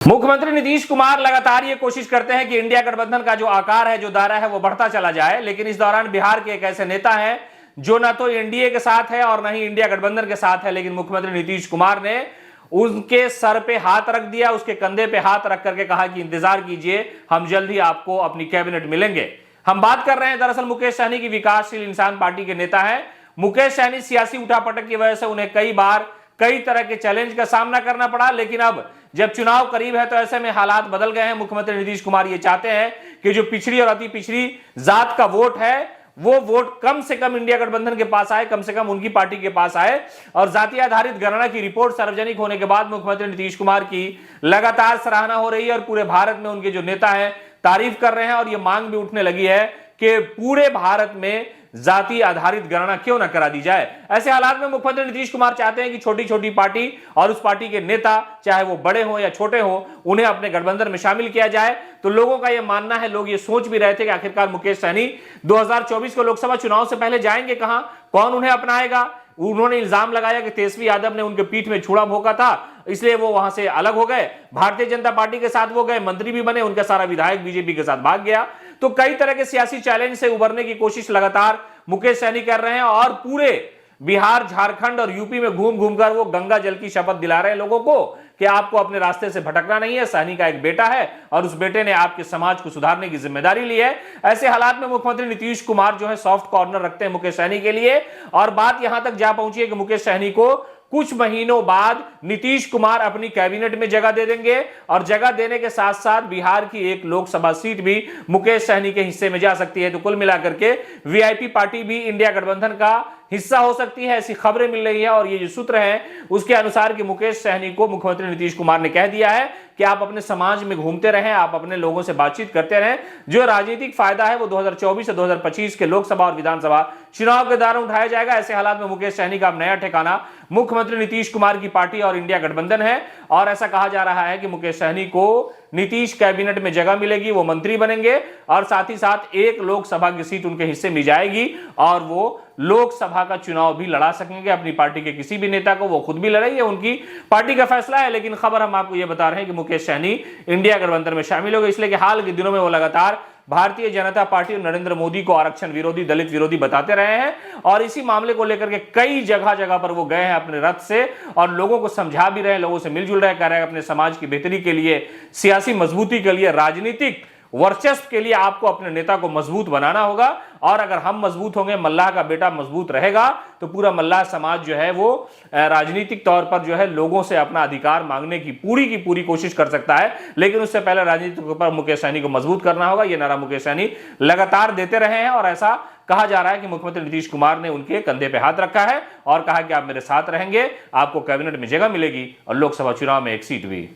मुख्यमंत्री नीतीश कुमार लगातार ये कोशिश करते हैं कि इंडिया गठबंधन का जो आकार है, जो दायरा है, वो बढ़ता चला जाए। लेकिन इस दौरान बिहार के एक ऐसे नेता हैं जो न तो एनडीए के साथ है और न ही इंडिया गठबंधन के साथ है। लेकिन मुख्यमंत्री नीतीश कुमार ने उनके सर पे हाथ रख दिया, उसके कंधे पे हाथ रख करके कहा कि इंतजार कीजिए, हम जल्द ही आपको अपनी कैबिनेट मिलेंगे। हम बात कर रहे हैं दरअसल मुकेश सहनी की, विकासशील इंसान पार्टी के नेता है। मुकेश सहनी सियासी उठापटक की वजह से उन्हें कई बार कई तरह के चैलेंज का सामना करना पड़ा। लेकिन अब जब चुनाव करीब है तो ऐसे में हालात बदल गए हैं। मुख्यमंत्री नीतीश कुमार ये चाहते हैं कि जो पिछड़ी और अति पिछड़ी जात का वोट है, वो वोट कम से कम इंडिया गठबंधन के पास आए, कम से कम उनकी पार्टी के पास आए। और जाति आधारित गणना की रिपोर्ट सार्वजनिक होने के बाद मुख्यमंत्री नीतीश कुमार की लगातार सराहना हो रही है और पूरे भारत में उनके जो नेता हैं तारीफ कर रहे हैं। और ये मांग भी उठने लगी है कि पूरे भारत में जाति आधारित गणना क्यों न करा दी जाए। ऐसे हालात में मुख्यमंत्री नीतीश कुमार चाहते हैं कि छोटी छोटी पार्टी और उस पार्टी के नेता, चाहे वो बड़े हो या छोटे हो, उन्हें अपने गठबंधन में शामिल किया जाए। तो लोगों का यह मानना है, लोग ये सोच भी रहे थे कि आखिरकार मुकेश सहनी 2024 के लोकसभा चुनाव से पहले जाएंगे कहां, कौन उन्हें अपनाएगा। उन्होंने इल्जाम लगाया कि तेजस्वी यादव ने उनके पीठ में छुरा भोंका था, इसलिए वो वहां से अलग हो गए। भारतीय जनता पार्टी के साथ वो गए, मंत्री भी बने, उनका सारा विधायक बीजेपी के साथ भाग गया। तो कई तरह के सियासी चैलेंज से उबरने की कोशिश लगातार मुकेश सहनी कर रहे हैं और पूरे बिहार, झारखंड और यूपी में घूम घूमकर वो गंगा जल की शपथ दिला रहे हैं लोगों को कि आपको अपने रास्ते से भटकना नहीं है। सहनी का एक बेटा है और उस बेटे ने आपके समाज को सुधारने की जिम्मेदारी ली है। ऐसे हालात में मुख्यमंत्री नीतीश कुमार जो है सॉफ्ट कॉर्नर रखते हैं मुकेश सहनी के लिए। और बात यहां तक जा पहुंची है कि मुकेश सहनी को कुछ महीनों बाद नीतीश कुमार अपनी कैबिनेट में जगह दे देंगे और जगह देने के साथ साथ बिहार की एक लोकसभा सीट भी मुकेश सहनी के हिस्से में जा सकती है। तो कुल मिलाकर के वीआईपी पार्टी भी इंडिया गठबंधन का हिस्सा हो सकती है, ऐसी खबरें मिल रही है। और ये जो सूत्र हैं उसके अनुसार कि मुकेश सहनी को मुख्यमंत्री नीतीश कुमार ने कह दिया है कि आप अपने समाज में घूमते रहें, आप अपने लोगों से बातचीत करते रहें। जो राजनीतिक फायदा है वो 2024 से 2025 के लोकसभा और विधानसभा चुनाव के दौरान उठाया जाएगा। ऐसे हालात में मुकेश सहनी का अब नया ठिकाना मुख्यमंत्री नीतीश कुमार की पार्टी और इंडिया गठबंधन है। और ऐसा कहा जा रहा है कि मुकेश सहनी को नीतीश कैबिनेट में जगह मिलेगी, वो मंत्री बनेंगे और साथ ही साथ एक लोकसभा की सीट उनके हिस्से में जाएगी और वो लोकसभा का चुनाव भी लड़ा सकेंगे अपनी पार्टी के किसी भी नेता को। वो खुद भी लड़े, ये उनकी पार्टी का फैसला है। लेकिन खबर हम आपको ये बता रहे हैं कि मुकेश सहनी इंडिया गठबंधन में शामिल हो गए, इसलिए कि हाल के दिनों में वो लगातार भारतीय जनता पार्टी और नरेंद्र मोदी को आरक्षण विरोधी, दलित विरोधी बताते रहे हैं। और इसी मामले को लेकर के कई जगह जगह पर वो गए हैं अपने रथ से और लोगों को समझा भी रहे हैं, लोगों से मिलजुल रहे, कह रहे हैं अपने समाज की बेहतरी के लिए, सियासी मजबूती के लिए, राजनीतिक वर्चस्व के लिए आपको अपने नेता को मजबूत बनाना होगा। और अगर हम मजबूत होंगे, मल्लाह का बेटा मजबूत रहेगा, तो पूरा मल्लाह समाज जो है वो राजनीतिक तौर पर जो है लोगों से अपना अधिकार मांगने की पूरी कोशिश कर सकता है। लेकिन उससे पहले राजनीतिक तौर पर मुकेश सहनी को मजबूत करना होगा। यह नारा मुकेश सहनी लगातार देते रहे हैं और ऐसा कहा जा रहा है कि मुख्यमंत्री नीतीश कुमार ने उनके कंधे पे हाथ रखा है और कहा कि आप मेरे साथ रहेंगे, आपको कैबिनेट में जगह मिलेगी और लोकसभा चुनाव में एक सीट भी।